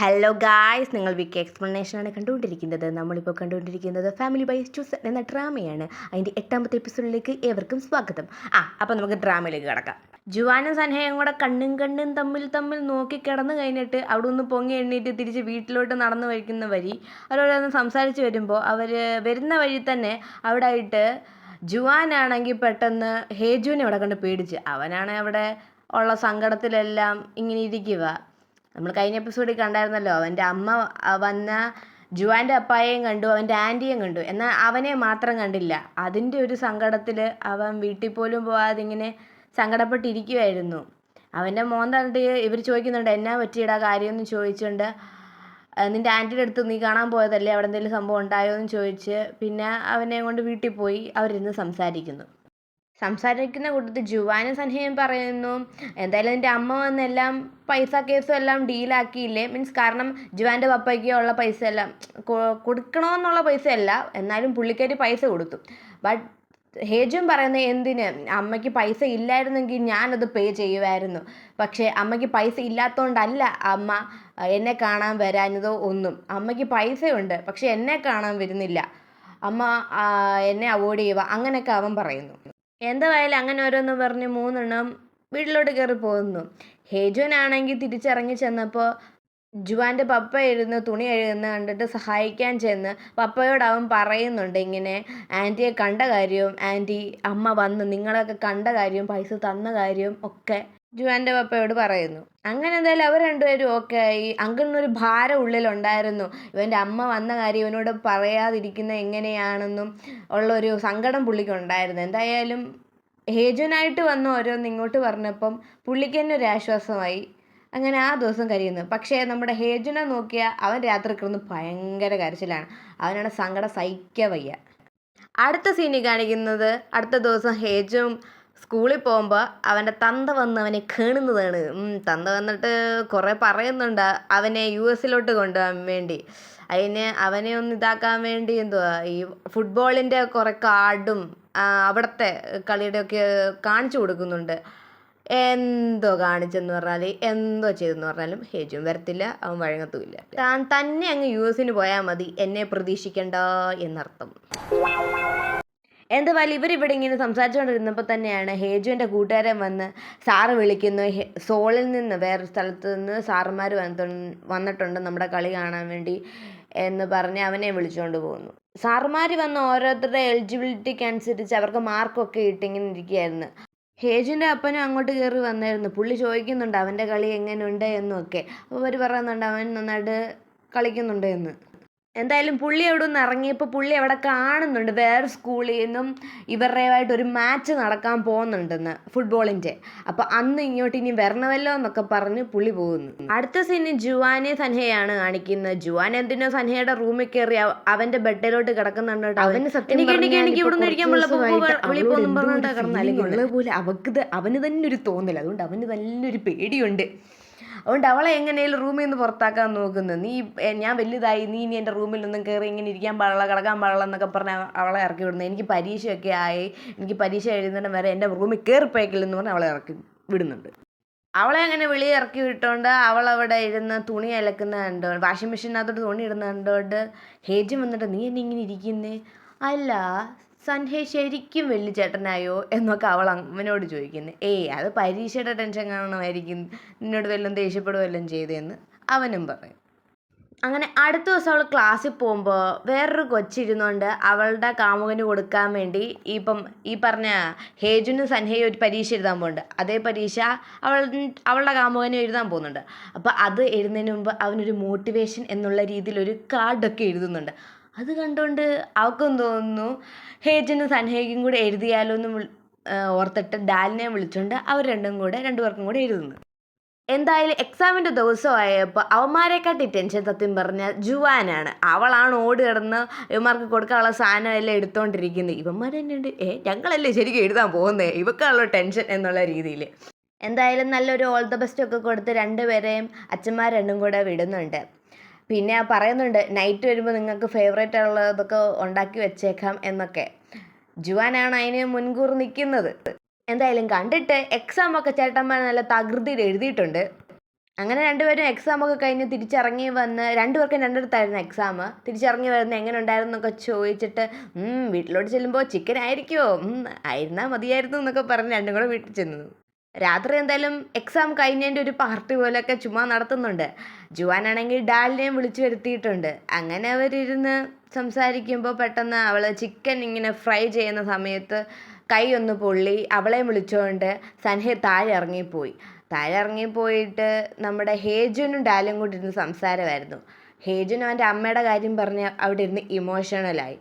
Hello guys, നിങ്ങൾ വിക്കി എക്സ്പ്ലനേഷനാണ് കണ്ടുകൊണ്ടിരിക്കുന്നത്. നമ്മളിപ്പോൾ കണ്ടുകൊണ്ടിരിക്കുന്നത് ഫാമിലി ബൈ ടു എന്ന ഡ്രാമയാണ്. അതിൻ്റെ 8ാമത്തെ എപ്പിസോഡിലേക്ക് ഏവർക്കും സ്വാഗതം. അപ്പോൾ നമുക്ക് ഡ്രാമയിലേക്ക് കിടക്കാം. ജുവാനും സൻഹയും കൂടെ കണ്ണും തമ്മിൽ നോക്കി കിടന്നു കഴിഞ്ഞിട്ട് അവിടെ നിന്ന് പൊങ്ങി എണ്ണീറ്റ് തിരിച്ച് വീട്ടിലോട്ട് നടന്നു വയ്ക്കുന്ന വഴി അവരോടൊന്ന് സംസാരിച്ച് വരുമ്പോൾ അവർ വരുന്ന വഴി തന്നെ അവിടെ ആയിട്ട് ജുവാനാണെങ്കിൽ പെട്ടെന്ന് ഹേജുവിനെ അവിടെ കണ്ട് പേടിച്ച്. അവനാണ് അവിടെ ഉള്ള സങ്കടത്തിലെല്ലാം ഇങ്ങനെ ഇരിക്കുക. നമ്മൾ കഴിഞ്ഞ എപ്പിസോഡിൽ കണ്ടായിരുന്നല്ലോ, അവൻ്റെ അമ്മ വന്ന ജുവാൻ്റെ അപ്പായെയും കണ്ടു, അവൻ്റെ ആൻറ്റിയും കണ്ടു, എന്നാൽ അവനെ മാത്രം കണ്ടില്ല. അതിൻ്റെ ഒരു സങ്കടത്തിൽ അവൻ വീട്ടിൽ പോലും പോകാതെ ഇങ്ങനെ സങ്കടപ്പെട്ടിരിക്കുമായിരുന്നു. അവൻ്റെ മോൻ കണ്ടിട്ട് ഇവർ ചോദിക്കുന്നുണ്ട്, എന്നാ പറ്റിയിടാ കാര്യമെന്ന് ചോദിച്ചുകൊണ്ട്, നിൻ്റെ ആൻറ്റിയുടെ അടുത്ത് നീ കാണാൻ പോയതല്ലേ, അവിടെ എന്തെങ്കിലും സംഭവം ഉണ്ടായോ എന്ന് ചോദിച്ച് പിന്നെ അവനെ കൊണ്ട് വീട്ടിൽ പോയി അവരിന്ന് സംസാരിക്കുന്ന കൂട്ടത്തിൽ ജുവാനും സൻഹയും പറയുന്നു, എന്തായാലും എൻ്റെ അമ്മ വന്നെല്ലാം പൈസ കേസും എല്ലാം ഡീലാക്കിയില്ലേ. മീൻസ് കാരണം ജുവാൻ്റെ പപ്പയ്ക്ക് ഉള്ള പൈസ എല്ലാം കൊടുക്കണമെന്നുള്ള പൈസയല്ല, എന്നാലും പുള്ളിക്കാരി പൈസ കൊടുത്തു. ബട്ട് ഹേജും പറയുന്നത്, എന്തിന്, അമ്മയ്ക്ക് പൈസ ഇല്ലായിരുന്നെങ്കിൽ ഞാനത് പേ ചെയ്യുമായിരുന്നു. പക്ഷേ അമ്മയ്ക്ക് പൈസ ഇല്ലാത്തതുകൊണ്ടല്ല അമ്മ എന്നെ കാണാൻ വരാഞ്ഞതോ ഒന്നും. അമ്മയ്ക്ക് പൈസയുണ്ട്, പക്ഷെ എന്നെ കാണാൻ വരുന്നില്ല. അമ്മ എന്നെ അവോയ്ഡ് ചെയ്യുക, അങ്ങനെയൊക്കെ അവൻ പറയുന്നു. എന്തായാലും അങ്ങനെ ഓരോന്ന് പറഞ്ഞ് 3 വീട്ടിലോട്ട് കയറി പോകുന്നു. ഹേജുനാണെങ്കിൽ തിരിച്ചിറങ്ങി ചെന്നപ്പോൾ ജുവാൻ്റെ പപ്പ ഇരുന്ന് തുണി കഴുകുന്ന കണ്ടിട്ട് സഹായിക്കാൻ ചെന്ന് പപ്പയോട് അവൻ പറയുന്നുണ്ട്, ഇങ്ങനെ ആൻറ്റിയെ കണ്ട കാര്യവും ആൻറ്റി അമ്മ വന്ന് നിങ്ങളൊക്കെ കണ്ട കാര്യവും പൈസ തന്ന കാര്യവും ഒക്കെ ജുവാൻ്റെ പപ്പയോട് പറയുന്നു. അങ്ങനെ എന്തായാലും അവർ രണ്ടുപേരും ഓക്കെ ആയി. അങ്കിളിനൊരു ഭാരം ഉള്ളിലുണ്ടായിരുന്നു, ഇവൻ്റെ അമ്മ വന്ന കാര്യം ഇവനോട് പറയാതിരിക്കുന്ന എങ്ങനെയാണെന്നും ഉള്ളൊരു സങ്കടം പുള്ളിക്കുണ്ടായിരുന്നു. എന്തായാലും ഹേജുനായിട്ട് വന്ന് ഓരോന്ന് ഇങ്ങോട്ട് പറഞ്ഞപ്പം പുള്ളിക്ക് തന്നെ ഒരു ആശ്വാസമായി. അങ്ങനെ ആ ദിവസം കഴിയുന്നു. പക്ഷേ നമ്മുടെ ഹേജുനെ നോക്കിയാൽ അവൻ രാത്രി കിടന്ന് ഭയങ്കര കരച്ചിലാണ്. അവനാണ് സങ്കടം സഹിക്കാൻ വയ്യ. അടുത്ത സീനിൽ കാണിക്കുന്നത്, അടുത്ത ദിവസം ഹേജും സ്കൂളിൽ പോകുമ്പോൾ അവൻ്റെ തന്ത വന്ന് അവനെ കാണുന്നതാണ്. തന്ത വന്നിട്ട് കുറേ പറയുന്നുണ്ട് അവനെ US കൊണ്ടുപോകാൻ വേണ്ടി. അതിന് അവനെ ഒന്ന് ഇതാക്കാൻ വേണ്ടി എന്തുവാ ഈ ഫുട്ബോളിൻ്റെ കുറേ കാർഡും അവിടുത്തെ കളിയുടെയൊക്കെ കാണിച്ചു കൊടുക്കുന്നുണ്ട്. എന്തോ കാണിച്ചെന്ന് പറഞ്ഞാൽ എന്തോ ചെയ്തെന്ന് പറഞ്ഞാലും ഹേജും വരത്തില്ല, അവൻ വഴങ്ങത്തുമില്ല. താൻ തന്നെ അങ്ങ് US പോയാൽ മതി, എന്നെ പ്രതീക്ഷിക്കണ്ട എന്നർത്ഥം. എന്തായാലും ഇവരിവിടെ ഇങ്ങനെ സംസാരിച്ചുകൊണ്ടിരുന്നപ്പോൾ തന്നെയാണ് ഹേജുവിൻ്റെ കൂട്ടുകാരൻ വന്ന് സാറ് വിളിക്കുന്നു. സോളിൽ നിന്ന് വേറൊരു സ്ഥലത്ത് നിന്ന് സാറുമാർ വന്നിട്ടുണ്ട് നമ്മുടെ കളി കാണാൻ വേണ്ടി എന്ന് പറഞ്ഞ് അവനെ വിളിച്ചുകൊണ്ട് പോകുന്നു. സാറുമാർ വന്ന് ഓരോരുത്തരുടെ എലിജിബിലിറ്റിക്ക് അനുസരിച്ച് അവർക്ക് മാർക്കൊക്കെ ഇട്ടിങ്ങനെ ഇരിക്കുകയായിരുന്നു. ഹേജുവിൻ്റെ അപ്പനും അങ്ങോട്ട് കയറി വന്നായിരുന്നു. പുള്ളി ചോദിക്കുന്നുണ്ട് അവൻ്റെ കളി എങ്ങനെയുണ്ട് എന്നൊക്കെ. അപ്പോൾ അവർ പറയുന്നുണ്ട് അവൻ നന്നായിട്ട് കളിക്കുന്നുണ്ട് എന്ന്. എന്തായാലും പുള്ളി അവിടെ നിന്ന് ഇറങ്ങിയപ്പോൾ പുള്ളി അവിടെ കാണുന്നുണ്ട് വേറെ സ്കൂളിൽ നിന്നും ഇവരുടേതായിട്ട് ഒരു മാച്ച് നടക്കാൻ പോകുന്നുണ്ടെന്ന് ഫുട്ബോളിൻ്റെ. അപ്പോൾ അന്ന് ഇങ്ങോട്ട് ഇനി വരണമല്ലോ എന്നൊക്കെ പറഞ്ഞ് പുള്ളി പോകുന്നു. അടുത്ത സീനിൽ ജുവാനെ സൻഹയാണ് കാണിക്കുന്നത്. ജുവാൻ എന്തിനോ സൻഹയുടെ റൂമിൽ കയറി അവൻ്റെ ബെഡിലോട്ട് കിടക്കുന്നുണ്ട്. അവന് സത്യം എനിക്ക് ഇവിടെ നിന്ന് ഇരിക്കാൻ പോലെ അവന് തന്നെ ഒരു തോന്നൽ, അതുകൊണ്ട് അവന് നല്ലൊരു പേടിയുണ്ട്. അതുകൊണ്ട് അവളെ എങ്ങനെയും റൂമിൽ നിന്ന് പുറത്താക്കാൻ നോക്കുന്നത്. ഞാൻ വലുതായി, നീ ഇനി എൻ്റെ റൂമിലൊന്നും കയറി ഇങ്ങനെ ഇരിക്കാൻ പാടില്ല, കിടക്കാൻ പാടില്ല എന്നൊക്കെ പറഞ്ഞ് അവളെ ഇറക്കി വിടുന്നത്. എനിക്ക് പരീക്ഷയൊക്കെ ആയി, എനിക്ക് പരീക്ഷ എഴുതുന്നിടം വരെ എൻ്റെ റൂമിൽ കയറിപ്പോയിക്കില്ലെന്ന് പറഞ്ഞ് അവളെ ഇറക്കി വിടുന്നുണ്ട്. അവളെ അങ്ങനെ വെളിയിൽ ഇറക്കി വിട്ടുകൊണ്ട് അവളവിടെ ഇരുന്ന് തുണി അലക്കുന്ന കണ്ടോണ്ട്, വാഷിംഗ് മെഷീനകത്തോട്ട് തുണി ഇടുന്ന കണ്ടോണ്ട് ഹേജും വന്നിട്ട്, നീ എന്നെ ഇങ്ങനെ ഇരിക്കുന്നേ, അല്ല സൻഹേ ശരിക്കും വലിയ ചേട്ടനായോ എന്നൊക്കെ അവൾ അമ്മനോട് ചോദിക്കുന്നത്. അത് പരീക്ഷയുടെ ടെൻഷൻ കാണണമായിരിക്കും, നിന്നോട് വല്ലതും ദേഷ്യപ്പെടുകയെല്ലാം ചെയ്തതെന്ന് അവനും പറയും. അങ്ങനെ അടുത്ത ദിവസം അവൾ ക്ലാസ്സിൽ പോകുമ്പോൾ വേറൊരു കൊച്ചിരുന്നുകൊണ്ട് അവളുടെ കാമുകന് കൊടുക്കാൻ വേണ്ടി ഈ പറഞ്ഞ ഹേജുനും സൻഹയും ഒരു പരീക്ഷ എഴുതാൻ പോകുന്നുണ്ട്. അതേ പരീക്ഷ അവളുടെ കാമുകനും എഴുതാൻ പോകുന്നുണ്ട്. അപ്പോൾ അത് എഴുതുന്നതിന് മുമ്പ് അവനൊരു മോട്ടിവേഷൻ എന്നുള്ള രീതിയിൽ ഒരു കാർഡൊക്കെ എഴുതുന്നുണ്ട്. അത് കണ്ടുകൊണ്ട് അവൾക്കും തോന്നുന്നു ഹേജുനും സൻഹയ്ക്കും കൂടെ എഴുതിയാലോ എന്ന് ഓർത്തിട്ട് ഡാലിനെ വിളിച്ചുകൊണ്ട് അവർ രണ്ടുപേർക്കും കൂടെ എഴുതുന്നു. എന്തായാലും എക്സാമിൻ്റെ ദിവസമായപ്പോൾ അവന്മാരെക്കാട്ടി ടെൻഷൻ സത്യം പറഞ്ഞാൽ ജുവാനാണ്. അവളാണ് ഓടി കിടന്ന് ഇവന്മാർക്ക് കൊടുക്കാനുള്ള സാധനം എല്ലാം എടുത്തുകൊണ്ടിരിക്കുന്നത്. ഇവന്മാർ തന്നെയുണ്ട്, ഞങ്ങളല്ലേ ശരിക്കും എഴുതാൻ പോകുന്നത്, ഇവക്കാണല്ലോ ടെൻഷൻ എന്നുള്ള രീതിയിൽ. എന്തായാലും നല്ലൊരു ഓൾ ദ ബെസ്റ്റ് ഒക്കെ കൊടുത്ത് രണ്ടുപേരെയും അച്ഛന്മാർ രണ്ടും കൂടെ വിടുന്നുണ്ട്. പിന്നെ പറയുന്നുണ്ട് നൈറ്റ് വരുമ്പോൾ നിങ്ങൾക്ക് ഫേവറേറ്റ് ഉള്ളതൊക്കെ ഉണ്ടാക്കി വെച്ചേക്കാം എന്നൊക്കെ. ജുവാനാണ് അതിന് മുൻകൂർ നിൽക്കുന്നത്. എന്തായാലും കണ്ടിട്ട് എക്സാമൊക്കെ ചേട്ടന്മാർ നല്ല തകൃതിയിൽ എഴുതിയിട്ടുണ്ട്. അങ്ങനെ രണ്ടുപേരും എക്സാമൊക്കെ കഴിഞ്ഞ് തിരിച്ചിറങ്ങി വന്ന് രണ്ടുപേർക്കും രണ്ടിടത്തായിരുന്നു എക്സാം. തിരിച്ചിറങ്ങി വരുന്ന എങ്ങനെ ഉണ്ടായിരുന്നു എന്നൊക്കെ ചോദിച്ചിട്ട് വീട്ടിലോട്ട് ചെല്ലുമ്പോൾ ചിക്കൻ ആയിരിക്കുമോ, ആയിരുന്നാൽ മതിയായിരുന്നു എന്നൊക്കെ പറഞ്ഞ് രണ്ടും കൂടെ വീട്ടിൽ ചെന്നു. രാത്രി എന്തായാലും എക്സാം കഴിഞ്ഞതിൻ്റെ ഒരു പാർട്ടി പോലെയൊക്കെ ചുമ്മാ നടത്തുന്നുണ്ട്. ജുവാനാണെങ്കിൽ ഡാലിനെയും വിളിച്ചു വരുത്തിയിട്ടുണ്ട്. അങ്ങനെ അവരിരുന്ന് സംസാരിക്കുമ്പോൾ പെട്ടെന്ന് അവൾ ചിക്കൻ ഇങ്ങനെ ഫ്രൈ ചെയ്യുന്ന സമയത്ത് കൈ ഒന്ന് പൊള്ളി. അവളെ വിളിച്ചുകൊണ്ട് സൻഹ താഴെ ഇറങ്ങിപ്പോയി. താഴെ ഇറങ്ങിപ്പോയിട്ട് നമ്മുടെ ഹേജുനും ഡാലും കൂടി ഇരുന്ന് സംസാരമായിരുന്നു. ഹേജുൻ അവൻ്റെ അമ്മയുടെ കാര്യം പറഞ്ഞ് അവിടെ ഇരുന്ന് ഇമോഷണലായി.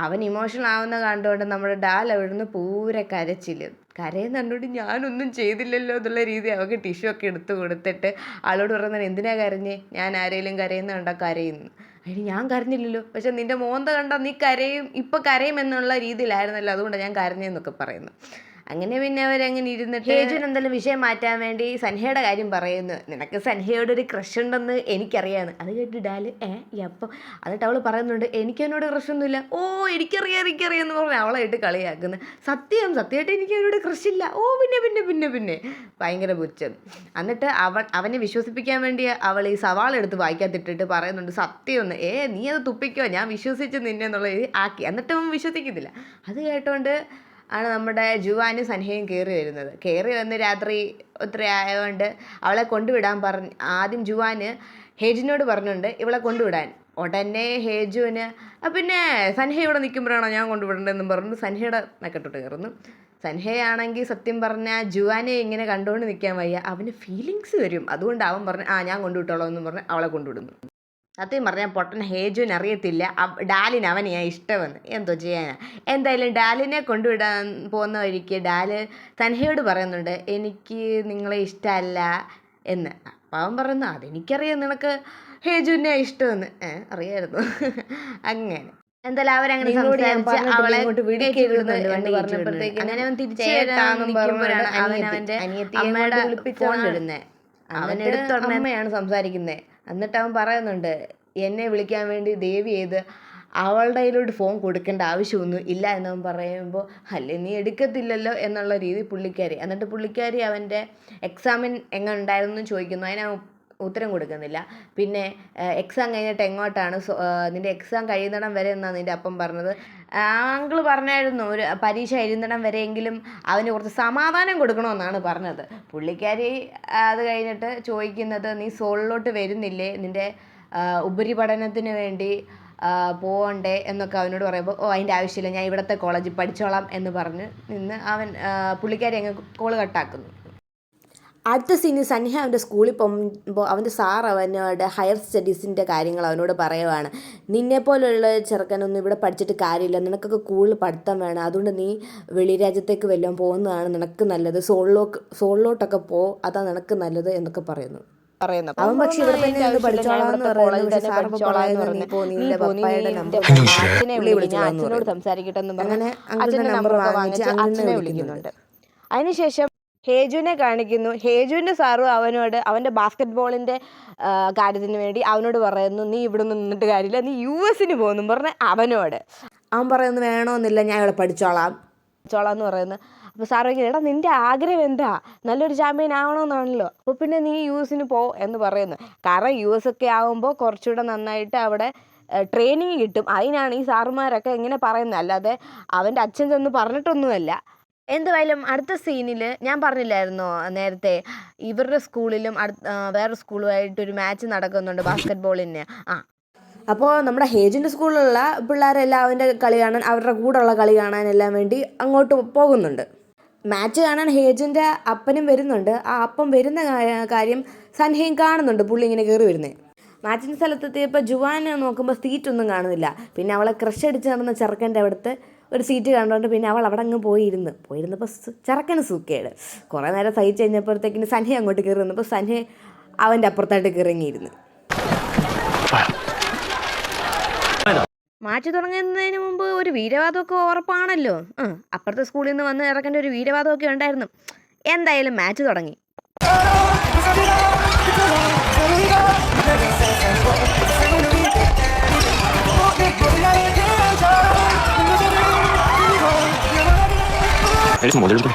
അവൻ ഇമോഷണൽ ആവുന്ന കണ്ടുകൊണ്ട് നമ്മുടെ ഡാൽ അവിടെ നിന്ന് പൂരെ കരച്ചിൽ. കരയെന്ന് കണ്ടുകൊണ്ട് ഞാനൊന്നും ചെയ്തില്ലല്ലോ എന്നുള്ള രീതി അവൾക്ക് ടിഷ്യൂ ഒക്കെ എടുത്ത് കൊടുത്തിട്ട് ആളോട് പറയുന്നത് എന്തിനാ കരഞ്ഞേ, ഞാൻ ആരെങ്കിലും കരയുന്ന കണ്ടാൽ കരയുന്നു. അതിന് ഞാൻ കരഞ്ഞില്ലല്ലോ, പക്ഷെ നിൻ്റെ മോന്ത കണ്ടാൽ നീ കരയും, ഇപ്പം കരയും എന്നുള്ള രീതിയിലായിരുന്നല്ലോ, അതുകൊണ്ടാണ് ഞാൻ കരഞ്ഞെന്നൊക്കെ പറയുന്നു. അങ്ങനെ പിന്നെ അവരങ്ങനെ ഇരുന്നിട്ട് ഹേജുൻ എന്തെങ്കിലും വിഷയം മാറ്റാൻ വേണ്ടി സൻഹയുടെ കാര്യം പറയുന്നു. നിനക്ക് സൻഹയോട് ഒരു ക്രഷ് ഉണ്ടെന്ന് എനിക്കറിയാമെന്ന്. അത് കേട്ട് ഡാല് അപ്പം എന്നിട്ട് അവൾ പറയുന്നുണ്ട് എനിക്കതിനോട് ക്രഷൊന്നുമില്ല. എനിക്കറിയാം എന്ന് പറഞ്ഞ് അവളായിട്ട് കളിയാക്കുന്നു. സത്യമായിട്ട് എനിക്ക് അവനോട് ക്രഷില്ല. പിന്നെ ഭയങ്കര പുച്ഛം. എന്നിട്ട് അവനെ വിശ്വസിപ്പിക്കാൻ വേണ്ടി അവൾ ഈ സവാള എടുത്ത് വായിക്കാത്തിട്ടിട്ട് പറയുന്നുണ്ട് സത്യമൊന്ന് നീ അത് തുപ്പിക്കോ, ഞാൻ വിശ്വസിച്ച് നിന്നെ എന്നുള്ള രീതി ആക്കി. എന്നിട്ട് അവൻ വിശ്വസിക്കുന്നില്ല. അത് കേട്ടോണ്ട് ആണ് നമ്മുടെ ജുവാനും സൻഹയും കയറി വരുന്നത്. കയറി വന്ന് രാത്രി ഒത്തിരി ആയതുകൊണ്ട് അവളെ കൊണ്ടുവിടാൻ ആദ്യം ജുവാന് ഹേജുവിനോട് പറഞ്ഞുണ്ട് ഇവളെ കൊണ്ടുവിടാൻ. ഉടനെ ഹേജുവിന് പിന്നെ സൻഹ ഇവിടെ നിൽക്കുമ്പോഴാണോ ഞാൻ കൊണ്ടുവിടേണ്ടതെന്നും പറഞ്ഞു സൻഹയുടെ മെക്കെട്ടോട്ട് കയറുന്നു. സൻഹയാണെങ്കിൽ സത്യം പറഞ്ഞാൽ ജുവാനെ ഇങ്ങനെ കണ്ടുകൊണ്ട് നിൽക്കാൻ വയ്യ, അവന് ഫീലിങ്സ് വരും. അതുകൊണ്ട് അവൻ പറഞ്ഞു ഞാൻ കൊണ്ടുവിട്ടോളാം എന്നും പറഞ്ഞ് അവളെ കൊണ്ടുവിടുന്നു. സത്യം പറഞ്ഞാൽ പൊട്ടൻ ഹേജുവിന് അറിയത്തില്ല ഡാലിന് അവനെയാണ് ഇഷ്ടമെന്ന്. എന്തോ ചെയ്യാനാ. എന്തായാലും ഡാലിനെ കൊണ്ടുവിടാൻ പോകുന്ന വഴിക്ക് ഡാല് സൻഹയോട് പറയുന്നുണ്ട് എനിക്ക് നിങ്ങളെ ഇഷ്ടമല്ല എന്ന്. അപ്പം അവൻ പറയുന്നു അതെനിക്കറിയാം, നിനക്ക് ഹേജുവിനെ ഇഷ്ടമെന്ന്. അറിയായിരുന്നു. അങ്ങനെ എന്തായാലും അവരങ്ങനെ സംസാരിച്ച് അവളെ പറഞ്ഞപ്പോഴത്തേക്ക് അങ്ങനെ അവൻ തിരിച്ചു നിൽക്കുമ്പോഴാണ് അവൻ അവൻ്റെ അമ്മയുടെ ഫോൺ വരുന്നത്. അവനെടുത്ത് അമ്മയാണ് സംസാരിക്കുന്നത്. എന്നിട്ട് അവൻ പറയുന്നുണ്ട് എന്നെ വിളിക്കാൻ വേണ്ടി ദേവി ചെയ്ത് അവളുടെ കയ്യിലോട്ട് ഫോൺ കൊടുക്കേണ്ട ആവശ്യമൊന്നും ഇല്ല എന്നവൻ പറയുമ്പോൾ അല്ലേ നീ എടുക്കത്തില്ലല്ലോ എന്നുള്ള രീതി പുള്ളിക്കാരി. എന്നിട്ട് പുള്ളിക്കാരി അവൻ്റെ എക്സാമിൻ എങ്ങനെ ഉണ്ടായിരുന്നു ചോദിക്കുന്നു. അതിനവൻ ഉത്തരം കൊടുക്കുന്നില്ല. പിന്നെ എക്സാം കഴിഞ്ഞിട്ട് എങ്ങോട്ടാണ്, നിൻ്റെ എക്സാം കഴിയുന്നിടം വരെ എന്നാണ് നിൻ്റെ അപ്പം പറഞ്ഞത്. അങ്കിള് പറഞ്ഞായിരുന്നു ഒരു പരീക്ഷ എഴുതുന്നിടം വരെയെങ്കിലും അവന് കുറച്ച് സമാധാനം കൊടുക്കണമെന്നാണ് പറഞ്ഞത്. പുള്ളിക്കാരി അത് കഴിഞ്ഞിട്ട് ചോദിക്കുന്നത് നീ സോളിലോട്ട് വരുന്നില്ലേ, നിൻ്റെ ഉപരിപഠനത്തിന് വേണ്ടി പോകണ്ടേ എന്നൊക്കെ അവനോട് പറയുമ്പോൾ അതിൻ്റെ ആവശ്യമില്ല, ഞാൻ ഇവിടുത്തെ കോളേജിൽ പഠിച്ചോളാം എന്ന് പറഞ്ഞ് നിന്ന് പുള്ളിക്കാരി അങ്ങ് കോള് കട്ടാക്കുന്നു. അടുത്ത സീനിൽ സൻഹ അവൻ്റെ സ്കൂളിൽ പോകുമ്പോൾ അവൻ്റെ സാർ അവനോട് ഹയർ സ്റ്റഡീസിൻ്റെ കാര്യങ്ങൾ അവനോട് പറയുവാണ്. നിന്നെപ്പോലുള്ള ചെറുക്കനൊന്നും ഇവിടെ പഠിച്ചിട്ട് കാര്യമില്ല, നിനക്കൊക്കെ കൂടുതൽ പഠിത്തം വേണം, അതുകൊണ്ട് നീ വെളിരാജ്യത്തേക്ക് വല്ലതും പോകുന്നതാണ് നിനക്ക് നല്ലത്, സോളിലോട്ടൊക്കെ അതാ നിനക്ക് നല്ലത് എന്നൊക്കെ പറയുന്നു. അവൻ പക്ഷെ ഇവിടെ തന്നെ പഠിച്ചോളാന്ന് പറയുന്നത് സംസാരിക്കട്ടെ അങ്ങനെ അച്ഛൻ്റെ നമ്പർ വാങ്ങിച്ച് അച്ഛനെ വിളിക്കുന്നുണ്ട്. അതിനുശേഷം ഹേജുവിനെ കാണിക്കുന്നു. ഹേജുവിൻ്റെ സാറും അവനോട് അവൻ്റെ ബാസ്കറ്റ് ബോളിൻ്റെ കാര്യത്തിന് വേണ്ടി അവനോട് പറയുന്നു നീ ഇവിടെ നിന്നിട്ട് കാര്യമില്ല, നീ US പോകുന്നു പറഞ്ഞ് അവനോട്. അവൻ പറയുന്നു വേണമെന്നില്ല, ഞാൻ ഇവിടെ പഠിച്ചോളാം എന്ന് പറയുന്നു. അപ്പോൾ സാറ് എടാ നിൻ്റെ ആഗ്രഹം എന്താ, നല്ലൊരു ചാമ്പ്യൻ ആവണമെന്നാണല്ലോ, അപ്പോൾ പിന്നെ നീ US പോ എന്ന് പറയുന്നു. കാരണം US ഒക്കെ ആകുമ്പോൾ കുറച്ചുകൂടെ നന്നായിട്ട് അവിടെ ട്രെയിനിങ് കിട്ടും. അതിനാണ് ഈ സാറുമാരൊക്കെ ഇങ്ങനെ പറയുന്നത്, അല്ലാതെ അവൻ്റെ അച്ഛൻ ചെന്ന് പറഞ്ഞിട്ടൊന്നുമല്ല. എന്തായാലും അടുത്ത സീനിൽ ഞാൻ പറഞ്ഞില്ലായിരുന്നോ നേരത്തെ ഇവരുടെ സ്കൂളിലും വേറെ സ്കൂളുമായിട്ടൊരു മാച്ച് നടക്കുന്നുണ്ട് ബാസ്കറ്റ് ബോളിന്. അപ്പോൾ നമ്മുടെ ഹേജിൻ്റെ സ്കൂളിലുള്ള പിള്ളേരെല്ലാം അവൻ്റെ കളി കാണാൻ, അവരുടെ കൂടെയുള്ള കളി കാണാനെല്ലാം വേണ്ടി അങ്ങോട്ട് പോകുന്നുണ്ട്. മാച്ച് കാണാൻ ഹേജിൻ്റെ അപ്പനും വരുന്നുണ്ട്. ആ അപ്പം വരുന്ന കാര്യം സൻഹയും കാണുന്നുണ്ട്. പുള്ളി ഇങ്ങനെ കയറി വരുന്നത്. മാച്ചിൻ്റെ സ്ഥലത്തെത്തിയപ്പോൾ ജുവാൻ നോക്കുമ്പോൾ സീറ്റൊന്നും കാണുന്നില്ല. പിന്നെ അവളെ ക്രഷ് അടിച്ച് നടന്ന ചെറുക്കൻ്റെ അവിടുത്തെ ഒരു സീറ്റ് കണ്ടുകൊണ്ട് പിന്നെ അവൾ അവിടെ അങ്ങ് പോയിരുന്നപ്പോൾ ചെറുക്കന് സൂക്കേട്. കുറേ നേരം സഹിച്ച് കഴിഞ്ഞപ്പോഴത്തേക്കിന് സൻഹ അങ്ങോട്ട് കയറി വന്നപ്പോൾ സൻഹ അവൻ്റെ അപ്പുറത്തായിട്ട് കയറിങ്ങിയിരുന്നു. മാച്ച് തുടങ്ങുന്നതിന് മുമ്പ് ഒരു വീരവാദമൊക്കെ ഉറപ്പാണല്ലോ. അപ്പുറത്തെ സ്കൂളിൽ നിന്ന് വന്ന് ഇറക്കേണ്ട ഒരു വീരവാദമൊക്കെ ഉണ്ടായിരുന്നു. എന്തായാലും മാച്ച് തുടങ്ങി. Eres un modelo.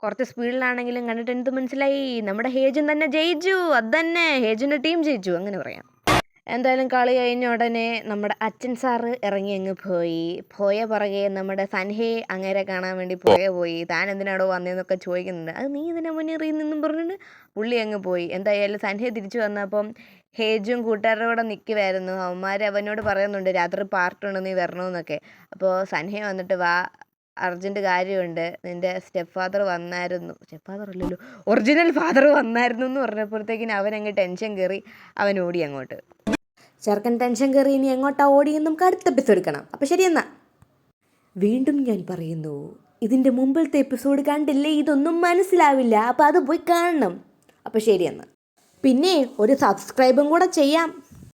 കുറച്ച് സ്പീഡിലാണെങ്കിലും കണ്ടിട്ട് എന്ത് മനസ്സിലായി, നമ്മുടെ ഹേജുൻ തന്നെ ജയിച്ചു. അത് തന്നെ, ഹേജുൻ്റെ ടീം ജയിച്ചു അങ്ങനെ പറയാം. എന്തായാലും കളി കഴിഞ്ഞ ഉടനെ നമ്മുടെ അച്ഛൻ സാറ് ഇറങ്ങി അങ്ങ് പോയ പുറകെ നമ്മുടെ സൻഹയെ അങ്ങേരെ കാണാൻ വേണ്ടി പോയി. താൻ എന്തിനാടോ വന്നതെന്നൊക്കെ ചോദിക്കുന്നുണ്ട്. അത് നീ ഇതിനെ മുന്നേറിയെന്നും പറഞ്ഞിട്ട് പുള്ളി അങ്ങ് പോയി. എന്തായാലും സൻഹയെ തിരിച്ചു വന്നപ്പം ഹേജും കൂട്ടുകാരുടെ കൂടെ നിൽക്കുമായിരുന്നു. അവന്മാർ അവനോട് പറയുന്നുണ്ട് രാത്രി പാർട്ടുണ്ട് നീ വരണമെന്നൊക്കെ. അപ്പോൾ സൻഹ വന്നിട്ട് വാ, അർജൻറ്റ് കാര്യമുണ്ട്, നിൻ്റെ സ്റ്റെപ്പ് ഫാദർ വന്നായിരുന്നു, സ്റ്റെപ്പ് ഫാദർ അല്ലല്ലോ ഒറിജിനൽ ഫാദർ വന്നായിരുന്നു എന്ന് പറഞ്ഞപ്പോഴത്തേക്കിന് അവനങ്ങ് ടെൻഷൻ കയറി, അവൻ ഓടി അങ്ങോട്ട്. ചെറുക്കൻ ടെൻഷൻ കയറി ഇനി എങ്ങോട്ടാ ഓടിയെന്ന് നമുക്ക് അടുത്ത എപ്പിസോഡ് കാണാം. അപ്പോൾ ശരി എന്നാ. വീണ്ടും ഞാൻ പറയുന്നു, ഇതിൻ്റെ മുമ്പിലത്തെ എപ്പിസോഡ് കണ്ടില്ലേ ഇതൊന്നും മനസ്സിലാവില്ല, അപ്പോൾ അത് പോയി കാണണം. അപ്പോൾ ശരി എന്നാ. പിന്നെ ഒരു സബ്സ്ക്രൈബും കൂടെ ചെയ്യാം.